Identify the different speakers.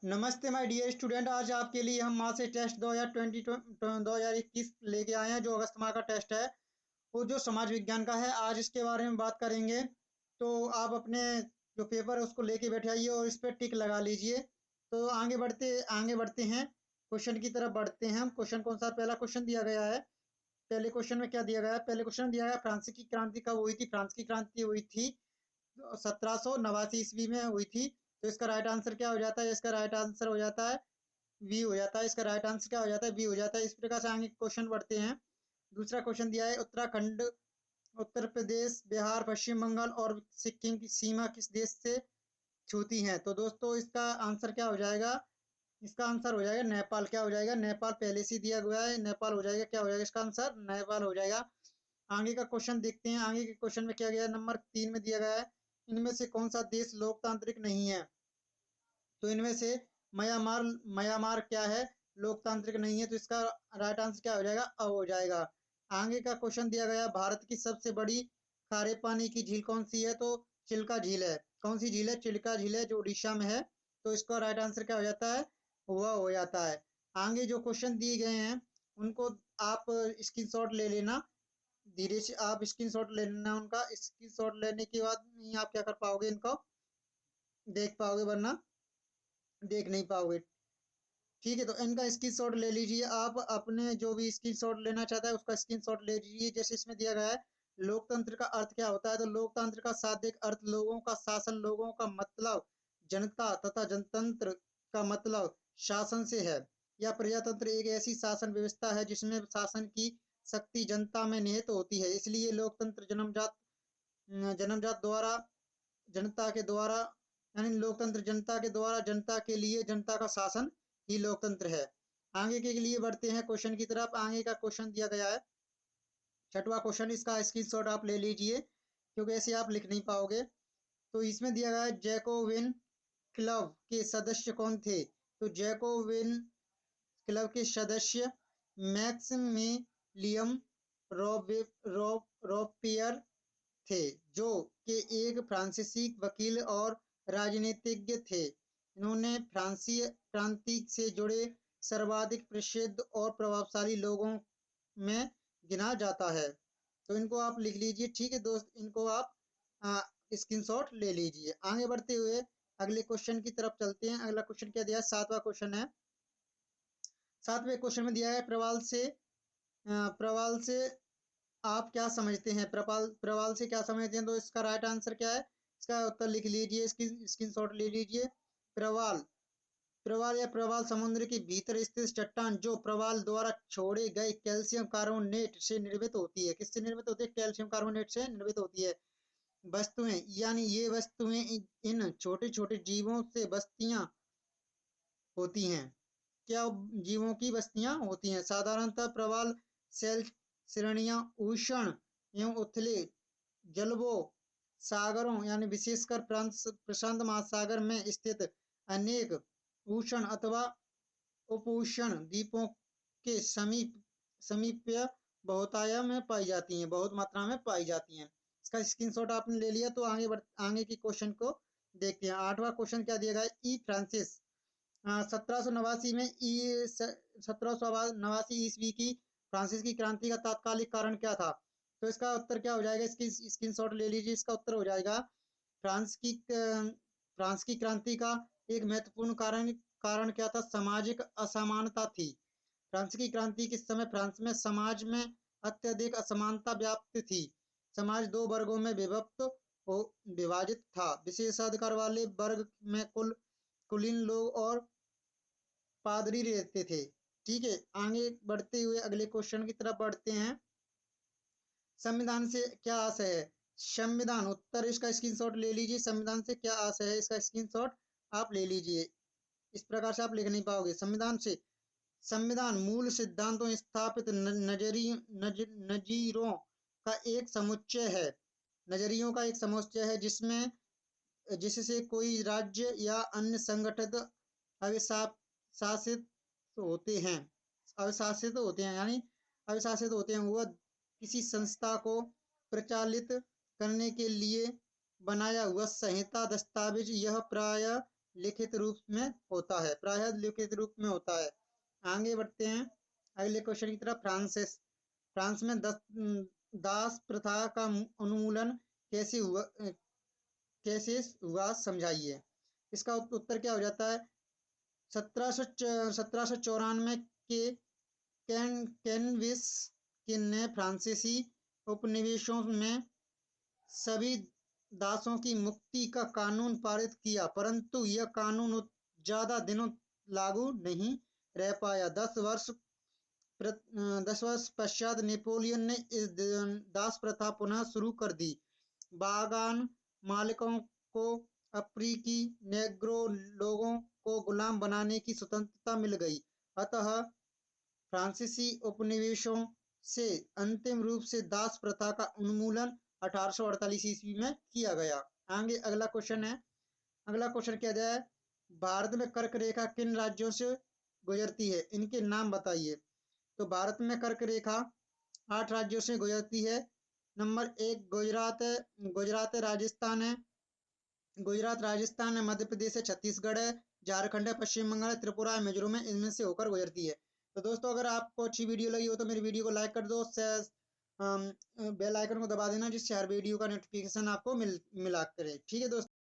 Speaker 1: नमस्ते my dear student. आज आपके लिए हम मार्क्स टेस्ट 2021 लेके आए हैं। जो अगस्त माह का टेस्ट है वो जो समाज विज्ञान का है, आज इसके बारे में बात करेंगे। तो आप अपने जो पेपर है उसको लेके बैठे आइए और इस पर टिक लगा लीजिए। तो आगे बढ़ते हैं, क्वेश्चन की तरफ बढ़ते हैं हम। क्वेश्चन कौन सा? पहला क्वेश्चन दिया गया है। पहले क्वेश्चन में क्या दिया गया है? पहले क्वेश्चन दिया गया फ्रांस की क्रांति कब हुई थी। फ्रांस की क्रांति हुई थी 1789 ईस्वी में हुई थी। तो इसका राइट आंसर क्या हो जाता है? इसका राइट आंसर हो जाता है बी हो जाता है। इसका राइट आंसर क्या हो जाता है? बी हो जाता है। इस प्रकार से आगे क्वेश्चन बढ़ते हैं। दूसरा क्वेश्चन दिया है, उत्तराखंड, उत्तर प्रदेश, बिहार, पश्चिम बंगाल और सिक्किम की सीमा किस देश से छूती है? तो दोस्तों इसका आंसर क्या हो जाएगा? इसका आंसर हो जाएगा नेपाल। क्या हो जाएगा? नेपाल पहले से दिया गया है, नेपाल हो जाएगा। क्या हो जाएगा इसका आंसर? नेपाल हो जाएगा। आगे का क्वेश्चन देखते हैं। आगे के क्वेश्चन में क्या गया है? नंबर 3 में दिया गया है, इनमें से कौन सा देश लोकतांत्रिक नहीं है? तो इनमें से म्यांमार म्यांमार क्या है? लोकतांत्रिक नहीं है। तो इसका राइट आंसर क्या हो जाएगा? अ हो जाएगा। आगे का क्वेश्चन दिया गया, भारत की सबसे बड़ी खारे पानी की झील कौन सी है? तो चिल्का झील है। कौन सी झील है? चिल्का झील है, जो उड़ीसा में है। तो इसका राइट आंसर क्या हो जाता है? वह हो जाता है। आगे जो क्वेश्चन दिए गए हैं उनको आप स्क्रीनशॉट ले लेना। धीरे से आप स्क्रीनशॉट ले लेना उनका। स्क्रीनशॉट लेने के बाद ही आप क्या कर पाओगे, इनको देख पाओगे, वरना देख नहीं पाओगे। ठीक है, तो इनका स्क्रीनशॉट ले लीजिए। आप अपने जो भी स्क्रीनशॉट लेना चाहता है उसका स्क्रीनशॉट ले लीजिए। जैसे इसमें दिया गया है, लोकतंत्र का अर्थ क्या होता है? तो लोकतंत्र का शाब्दिक अर्थ लोगों का शासन, लोगों का मतलब जनता, तथा जनतंत्र का मतलब शासन से है। या प्रजातंत्र एक ऐसी शासन व्यवस्था है जिसमें शासन की शक्ति जनता में निहित होती है। इसलिए लोकतंत्र जन्मजात द्वारा जनता के द्वारा, यानी लोकतंत्र जनता के द्वारा, जनता के लिए, जनता का शासन ही लोकतंत्र है। आगे के लिए बढ़ते हैं क्वेश्चन की तरफ। आगे का क्वेश्चन दिया गया है, छठवां क्वेश्चन। इसका स्क्रीनशॉट आप ले लीजिए क्योंकि ऐसे आप लिख नहीं पाओगे। तो इसमें दिया गया है, जैकोबिन क्लब के सदस्य कौन थे? तो जैकोबिन क्लब के सदस्य मैक्सिमिलियम रोपियर थे, जो कि एक फ्रांसीसी वकील और राजनीतिज्ञ थे। इन्होंने फ्रांसीसी क्रांति से जुड़े सर्वाधिक प्रसिद्ध और प्रभावशाली लोगों में गिना जाता है। तो इनको आप लिख लीजिए। ठीक है दोस्त, इनको आप स्क्रीनशॉट ले लीजिए। आगे बढ़ते हुए अगले क्वेश्चन की तरफ चलते हैं। अगला क्वेश्चन क्या दिया है? सातवां क्वेश्चन है। सातवें क्वेश्चन में दिया है, प्रवाल से आप क्या समझते हैं? प्रवाल प्रवाल से क्या समझते हैं? तो इसका राइट आंसर क्या है? इसका उत्तर लिख लीजिए, इसकी स्क्रीनशॉट ले लीजिए। प्रवाल प्रवाल या प्रवाल समुद्र के भीतर स्थित चट्टान जो प्रवाल द्वारा छोड़े गए कैल्शियम कार्बोनेट से निर्मित होती है। किससे निर्मित होती है? कैल्शियम कार्बोनेट से निर्मित होती है। वस्तुएं, यानी ये वस्तुएं इन छोटे छोटे जीवों से बस्तियां होती हैं। क्या जीवों की बस्तियां होती हैं? साधारणतः प्रवाल सेल श्रेणियां उष्ण एवं उथले जलभों सागरों, यानी विशेषकर प्रशांत महासागर में स्थित अनेक उष्ण अथवा उपोष्ण द्वीपों के समीप्य बहुतायत में पाई जाती हैं, बहुत मात्रा में पाई जाती हैं। इसका स्क्रीनशॉट आपने ले लिया। तो आगे के क्वेश्चन को देखते हैं। आठवां क्वेश्चन क्या दिया गया है? ई फ्रांसिस 1789 में, 1789 ईस्वी की फ्रांसिस की क्रांति का तात्कालिक कारण क्या था? तो इसका उत्तर क्या हो जाएगा? इसकी स्क्रीनशॉट ले लीजिए। इसका उत्तर हो जाएगा, फ्रांस की क्रांति का एक महत्वपूर्ण कारण क्या था? सामाजिक असमानता थी। फ्रांस की क्रांति के समय फ्रांस में समाज में अत्यधिक असमानता व्याप्त थी। समाज दो वर्गों में विभाजित था। विशेषाधिकार वाले वर्ग में कुलीन लोग और पादरी रहते थे। ठीक है, आगे बढ़ते हुए अगले क्वेश्चन की तरफ बढ़ते हैं। संविधान से क्या आशय है? संविधान, उत्तर इसका स्क्रीनशॉट ले लीजिए। संविधान से क्या आशय है? इसका स्क्रीनशॉट आप ले लीजिए। इस प्रकार से आप लिख नहीं पाओगे। संविधान मूल सिद्धांतों, स्थापित नजीरों का एक समुच्चय है। नजरियों का एक समुच्चय है जिससे कोई राज्य या अन्य संगठित अविशासित होते हैं अविशासित होते हैं यानी अविशासित होते हैं। वह किसी संस्था को प्रचालित करने के लिए बनाया हुआ संहिता दस्तावेज। यह प्राय लिखित रूप में होता है, प्रायः लिखित रूप में होता है। आगे बढ़ते हैं अगले क्वेश्चन की तरफ। फ्रांस में दास प्रथा का उन्मूलन कैसे हुआ समझाइए। इसका उत्तर क्या हो जाता है? 1794 के कैनविस ने फ्रांसीसी उपनिवेशों में सभी दासों की मुक्ति का कानून पारित किया, परंतु यह कानून ज्यादा दिनों लागू नहीं रह पाया। 10 वर्ष पश्चात नेपोलियन ने इस दास प्रथा पुनः शुरू कर दी। बागान मालिकों को अफ्रीकी नेग्रो लोगों को गुलाम बनाने की स्वतंत्रता मिल गई। अतः फ्रांसीसी उपनिवेशों से अंतिम रूप से दास प्रथा का उन्मूलन 1848 ईस्वी में किया गया। आगे अगला क्वेश्चन है। अगला क्वेश्चन क्या जाए? भारत में कर्क रेखा किन राज्यों से गुजरती है? इनके नाम बताइए। तो भारत में कर्क रेखा 8 राज्यों से गुजरती है। नंबर 1 गुजरात है, राजस्थान है, मध्य प्रदेश है, छत्तीसगढ़ है, झारखंड है, पश्चिम बंगाल है, त्रिपुरा है, मिजोरम है। इनमें से होकर गुजरती है। तो दोस्तों अगर आपको अच्छी वीडियो लगी हो तो मेरी वीडियो को लाइक कर दो, बेल आइकन को दबा देना, जिससे हर वीडियो का नोटिफिकेशन आपको मिला करे। ठीक है दोस्तों।